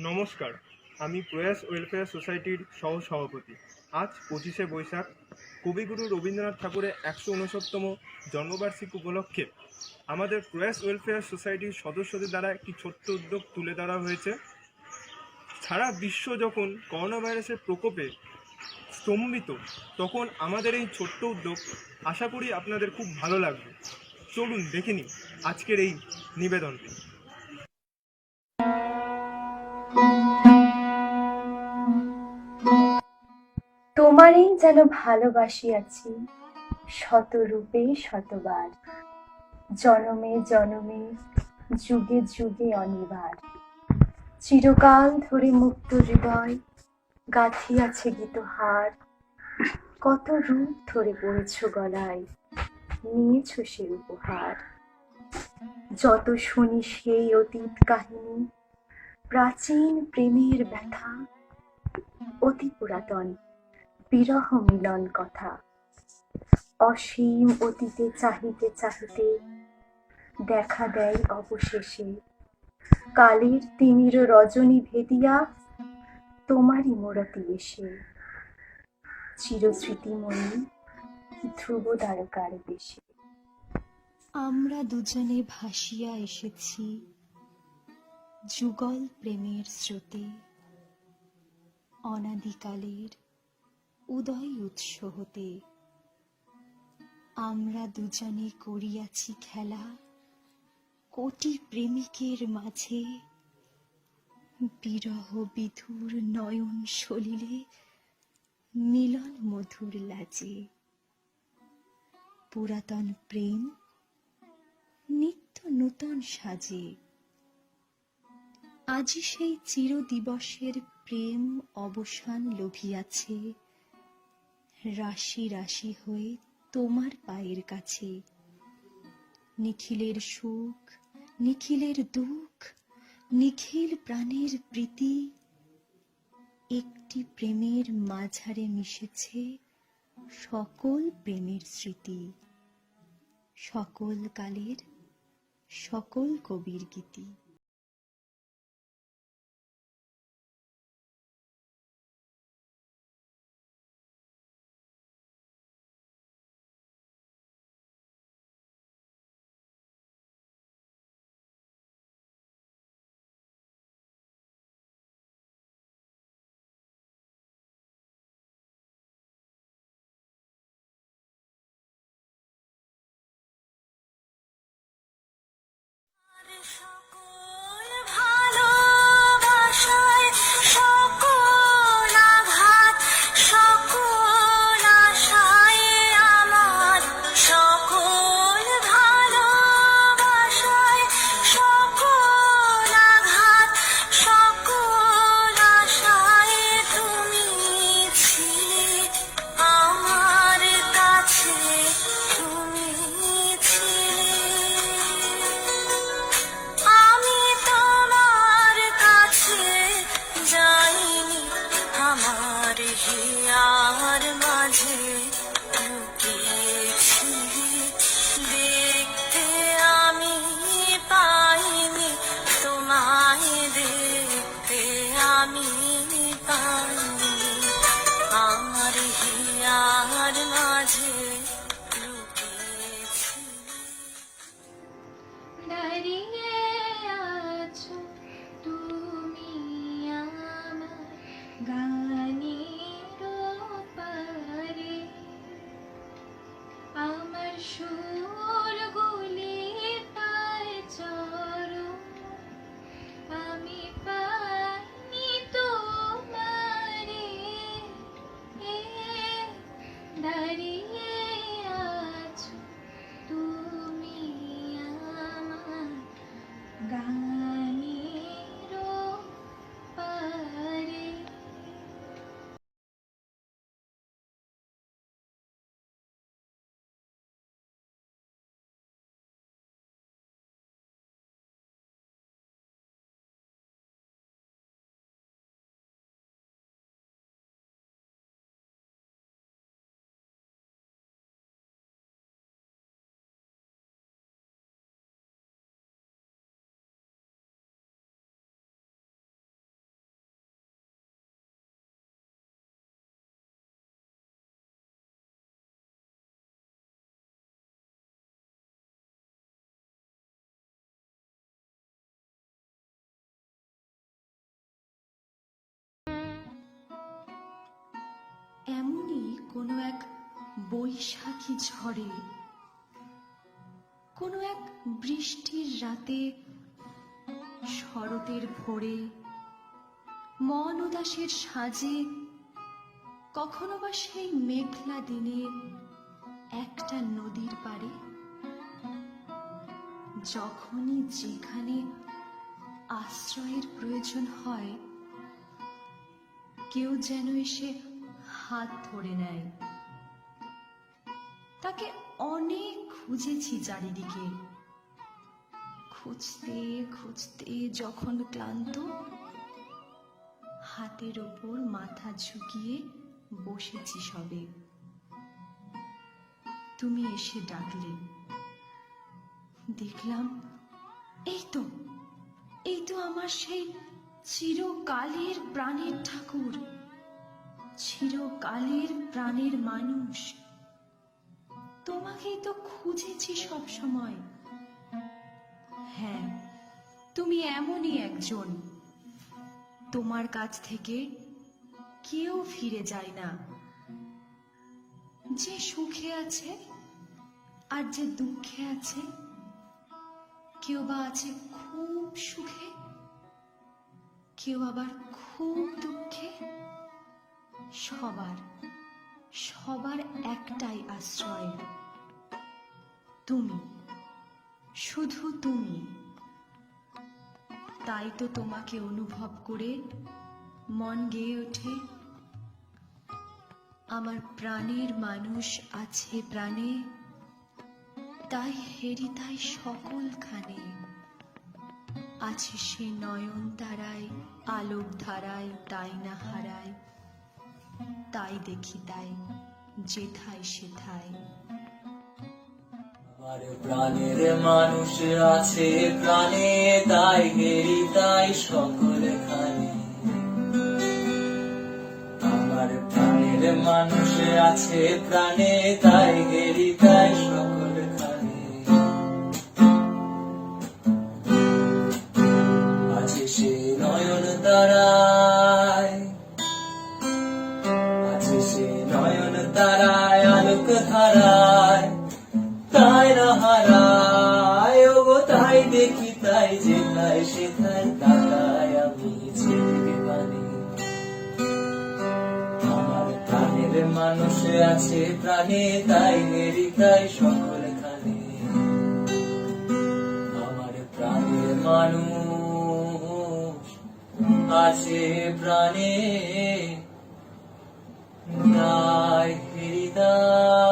নমস্কার, আমি প্রয়াস ওয়েলফেয়ার সোসাইটির সহসভাপতি। আজ 25শে বৈশাখ, কবিগুরু রবীন্দ্রনাথ ঠাকুরের 169তম জন্মবার্ষিকী উপলক্ষে আমাদের প্রয়াস ওয়েলফেয়ার সোসাইটির সদস্যদের দ্বারা একটি ছোট্ট উদ্যোগ তুলে ধরা হয়েছে। সারা বিশ্ব যখন করোনা ভাইরাসের প্রকোপে স্তম্ভিত, তখন আমাদের এই ছোট্ট উদ্যোগ আশা করি আপনাদের খুব ভালো লাগবে। চলুন দেখে নিই আজকের এই নিবেদনটি। তোমারই যেন ভালোবাসিয়াছি শতরূপে শতবার, জনমে জনমে যুগে যুগে অনিবার। চিরকাল ধরে মুক্ত হৃদয় গাঁথিয়াছে গীতহার, কত রূপ ধরে পড়েছ গলায়, নিয়েছ সে উপহার। যত শুনি সেই অতীত কাহিনী, প্রাচীন প্রেমের ব্যথা, অতি পুরাতন বিরহ মিলন কথা। অসীম অতীতে চাহিতে চাহিতে দেখা দেয় অবশেষে, কালের তিমির রজনী ভেদিয়া তোমারই মূরতি এসে। চিরস্মৃতিময়ী ধ্রুব দ্বারকার বেশে। আমরা দুজনে ভাসিয়া এসেছি যুগল প্রেমের স্রোতে, অনাদিকালের উদয় উৎস হতে। আমরা দুজনে করিয়াছি খেলা কোটি প্রেমিকের মাঝে, বিরহ বিধুর নয়ন সলিলে মিলন মধুর লাজে। পুরাতন প্রেম নিত্য নূতন সাজে, আজি সেই চির দিবসের প্রেম অবসান লভিয়াছে, রাশি রাশি হয়ে তোমার পায়ের কাছে। নিখিলের সুখ নিখিলের দুঃখ, নিখিল প্রাণের প্রীতি, একটি প্রেমের মাঝারে মিশেছে সকল প্রেমের স্মৃতি, সকল কালের সকল কবির গীতি। হিয়ার মাঝে লুকিয়েছিলি, দেখতে আমি পাইনি, তোমায় দেখতে আমি পাইনি, আমার হিয়ার মাঝে লুকিয়েছিলি। দাঁড়িয়ে আছো তুমি আমার গানের পারে, আমার সুরগুলি পায় চরণ, আমি পাইনি তোমারে। দাঁড়িয়ে আছো তুমি আমার গানের পারে। এমনই কোনো এক বৈশাখী ঝড়ে, কোনো এক বৃষ্টির রাতে, শরতের ভোরে, মন উদাসের সাজে, কখনো বা সেই মেঘলা দিনে একটা নদীর পাড়ে, যখনই যেখানে আশ্রয়ের প্রয়োজন হয়, কেউ যেন এসে হাত ধরে নেয়। তাকে অনেক খুঁজেছি চারিদিকে, খুঁজতে খুঁজতে যখন ক্লান্ত, হাতের ওপর মাথা ঝুঁকিয়ে বসেছি সবে। তুমি এসে ডাকলে, দেখলাম এই তো আমার সেই চিরকালের প্রাণের ঠাকুর, চিরকালের প্রাণের মানুষ। তোমাকেই তো খুঁজেছি সব সময়। হ্যাঁ, তুমি এমনই একজন, তোমার কাছ থেকে কেউ ফিরে যায় না। যে সুখে আছে আর যে দুঃখে আছে, কেউ বা আছে খুব সুখে, কেউ আবার খুব দুঃখে। সবার একটাই আশ্রয়, তুমি, শুধু তুমি। তাই তো তোমাকে অনুভব করে মন গেয়ে ওঠে, আমার প্রাণের মানুষ আছে প্রাণে, তাই হেরি তাই সকলখানে। আছে সে নয়ন তারায়, আলোক ধারায়, তাই না হারায়, তাই দেখি তাই যেথায় সেথায়। আমার প্রাণের মানুষ আছে প্রাণে, তাই হেরি তাই সকলখানে। আমার প্রাণের মানুষ আছে প্রাণে, তাই হেরি তাই সকলখানে। আছে সে নয়ন তারায়, আছে সে নয়ন তারায়, আলোক ধারায়, তাই না হারায়। ওগো তাই দেখি তাই যেথায় সেথায়, তাকায় আমি ছেড়ে পানি। আমার প্রাণের মানুষ আছে প্রাণে, তাই হেরি তাই সকলখানে। আমার প্রাণের মানুষ আছে প্রাণে, তাই হেরি তাই